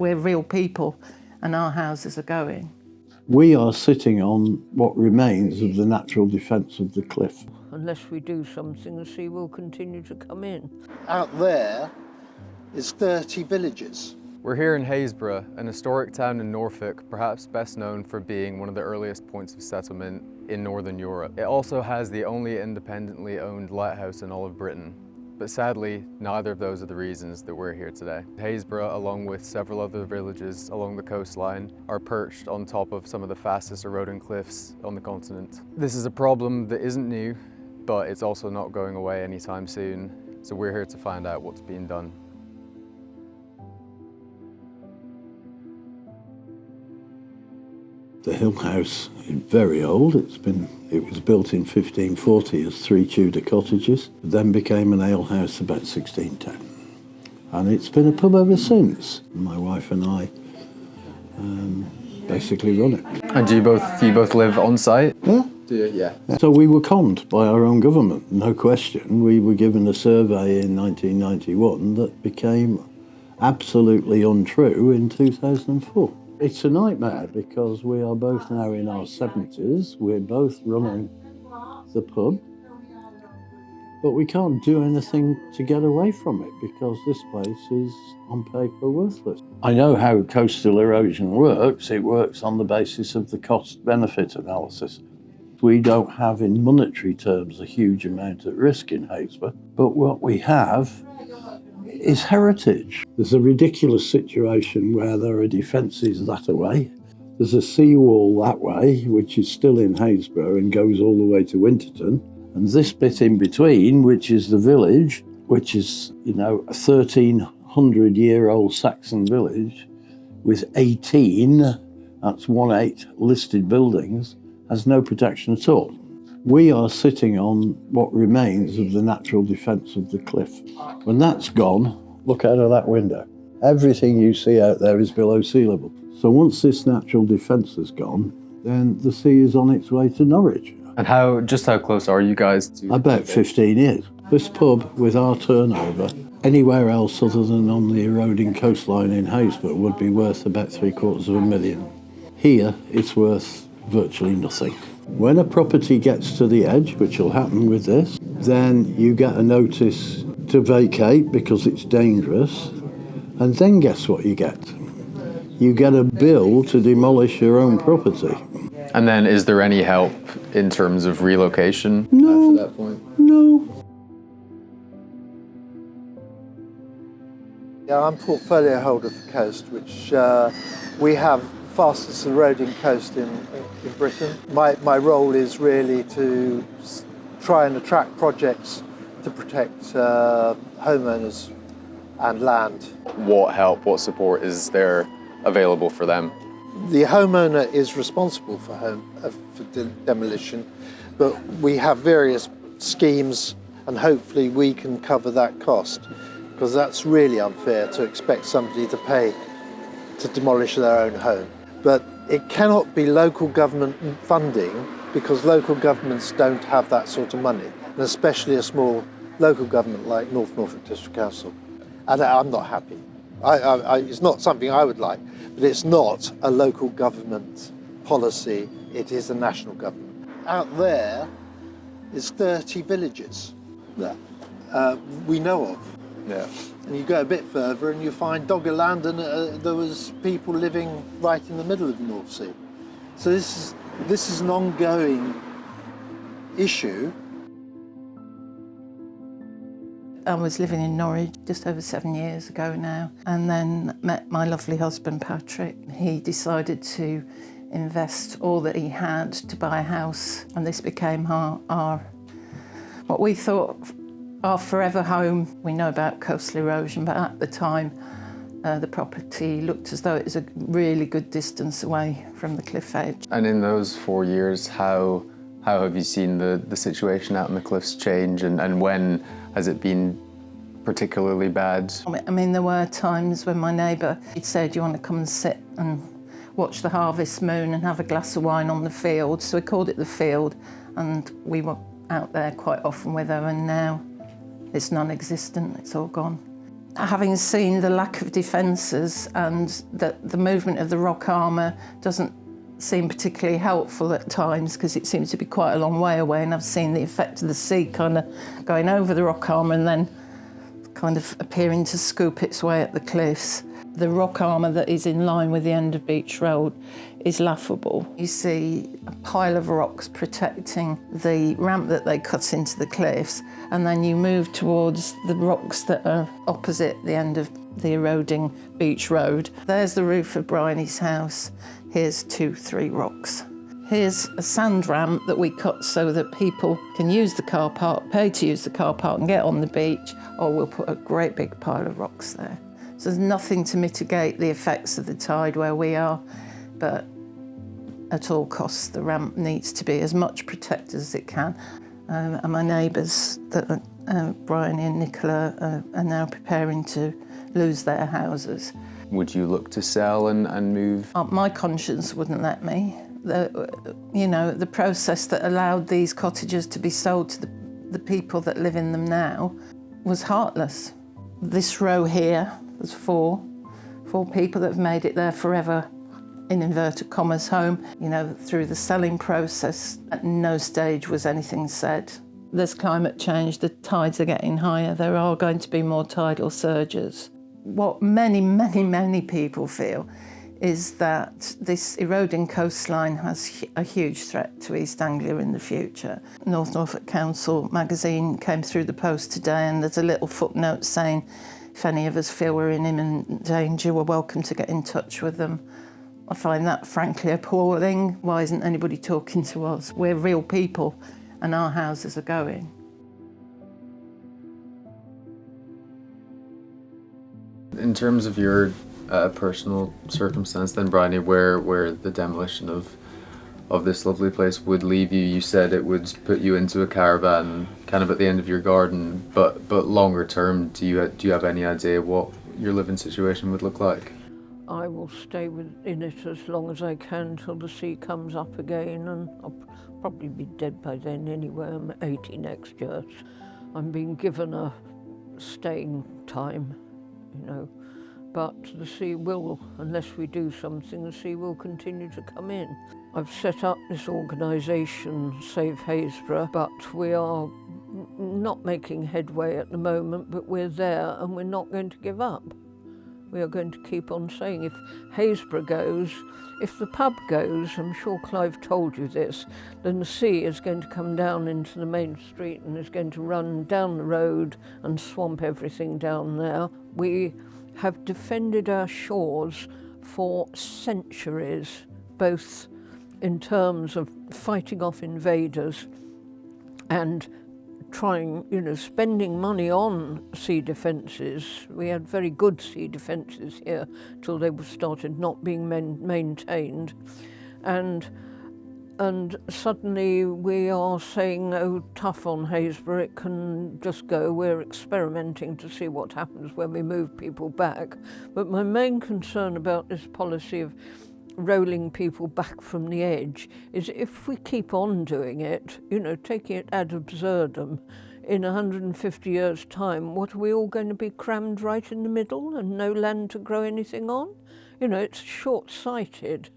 we're real people and our houses are going. We are sitting on what remains of the natural defence of the cliff. Unless we do something, the sea will continue to come in. Out there is 30 villages. We're here in Happisburgh, an historic town in Norfolk, perhaps best known for being one of the earliest points of settlement in Northern Europe. It also has the only independently owned lighthouse in all of Britain. But sadly, neither of those are the reasons that we're here today. Happisburgh, along with several other villages along the coastline, are perched on top of some of the fastest eroding cliffs on the continent. This is a problem that isn't new, but it's also not going away anytime soon. So we're here to find out what's being done. The hill house is very old. It was built in 1540 as 3 Tudor cottages, then became an ale house about 1610. And it's been a pub ever since. My wife and I basically run it. And do you both live on site? Yeah. Do you? Yeah. So we were conned by our own government, no question. We were given a survey in 1991 that became absolutely untrue in 2004. It's a nightmare because we are both now in our 70s. We're both running the pub, but we can't do anything to get away from it because this place is on paper worthless. I know how coastal erosion works. It works on the basis of the cost-benefit analysis. We don't have in monetary terms a huge amount at risk in Happisburgh, but what we have is heritage. There's a ridiculous situation where there are defences that way. There's a seawall that way, which is still in Happisburgh and goes all the way to Winterton. And this bit in between, which is the village, which is, a 1,300-year-old Saxon village with 18, that's 1/8 listed buildings, has no protection at all. We are sitting on what remains of the natural defence of the cliff. When that's gone, look out of that window. Everything you see out there is below sea level. So once this natural defence is gone, then the sea is on its way to Norwich. And just how close are you guys to? About 15 years. This pub, with our turnover, anywhere else other than on the eroding coastline in Happisburgh would be worth about $750,000. Here, it's worth virtually nothing. When a property gets to the edge, which will happen with this, then you get a notice to vacate because it's dangerous, and then guess what you get? You get a bill to demolish your own property. And then is there any help in terms of relocation No, after that point? No. Yeah, I'm portfolio holder for Coast, which we have fastest eroding coast in Britain. My role is really to try and attract projects to protect homeowners and land. What help, what support is there available for them? The homeowner is responsible for demolition, but we have various schemes and hopefully we can cover that cost, because that's really unfair to expect somebody to pay to demolish their own home. But it cannot be local government funding because local governments don't have that sort of money, and especially a small local government like North Norfolk District Council. And I'm not happy. It's not something I would like, but it's not a local government policy, it is a national government. Out there is 30 villages that we know of. Yeah. And you go a bit further and you find Doggerland, and there was people living right in the middle of the North Sea. So this is an ongoing issue. I was living in Norwich just over 7 years ago now, and then met my lovely husband Patrick. He decided to invest all that he had to buy a house, and this became our what we thought our forever home. We know about coastal erosion, but at the time the property looked as though it was a really good distance away from the cliff edge. And in those 4 years, how have you seen the situation out in the cliffs change, and when has it been particularly bad? I mean, there were times when my neighbour, he'd say, do you want to come and sit and watch the harvest moon and have a glass of wine on the field? So we called it the field, and we were out there quite often with her, and now it's non-existent, it's all gone. Having seen the lack of defences and that the movement of the rock armour doesn't seem particularly helpful at times because it seems to be quite a long way away, and I've seen the effect of the sea kind of going over the rock armour and then kind of appearing to scoop its way up the cliffs. The rock armour that is in line with the end of Beach Road is laughable. You see a pile of rocks protecting the ramp that they cut into the cliffs, and then you move towards the rocks that are opposite the end of the eroding Beach Road. There's the roof of Bryony's house. Here's 2-3 rocks. Here's a sand ramp that we cut so that people can use the car park, pay to use the car park and get on the beach, or we'll put a great big pile of rocks there. So there's nothing to mitigate the effects of the tide where we are, but at all costs the ramp needs to be as much protected as it can. And my neighbours, Bryony and Nicola, are now preparing to lose their houses. Would you look to sell and move? My conscience wouldn't let me. The process that allowed these cottages to be sold to the people that live in them now was heartless. This row here, there's four people that have made it there forever, in inverted commas, home. Through the selling process, at no stage was anything said. There's climate change, the tides are getting higher, there are going to be more tidal surges. What many people feel is that this eroding coastline has a huge threat to East Anglia in the future. North Norfolk Council magazine came through the post today, and there's a little footnote saying if any of us feel we're in imminent danger, we're welcome to get in touch with them. I find that frankly appalling. Why isn't anybody talking to us? We're real people and our houses are going. In terms of your personal circumstance then, Bryony, where the demolition of this lovely place would leave you, you said it would put you into a caravan kind of at the end of your garden, but longer term, do you have any idea what your living situation would look like? I will stay in it as long as I can till the sea comes up again, and I'll probably be dead by then anyway. I'm 80 next year. I'm being given a staying time, but the sea will, unless we do something, the sea will continue to come in. I've set up this organisation, Save Happisburgh, but we are not making headway at the moment, but we're there and we're not going to give up. We are going to keep on saying if Happisburgh goes, if the pub goes, I'm sure Clive told you this, then the sea is going to come down into the main street and is going to run down the road and swamp everything down there. We have defended our shores for centuries, both in terms of fighting off invaders and trying, spending money on sea defences. We had very good sea defences here till they started not being maintained. And suddenly we are saying, oh, tough on Happisburgh, it can just go. We're experimenting to see what happens when we move people back. But my main concern about this policy of rolling people back from the edge is if we keep on doing it, taking it ad absurdum, in 150 years' time, what are we all going to be crammed right in the middle and no land to grow anything on? It's short-sighted.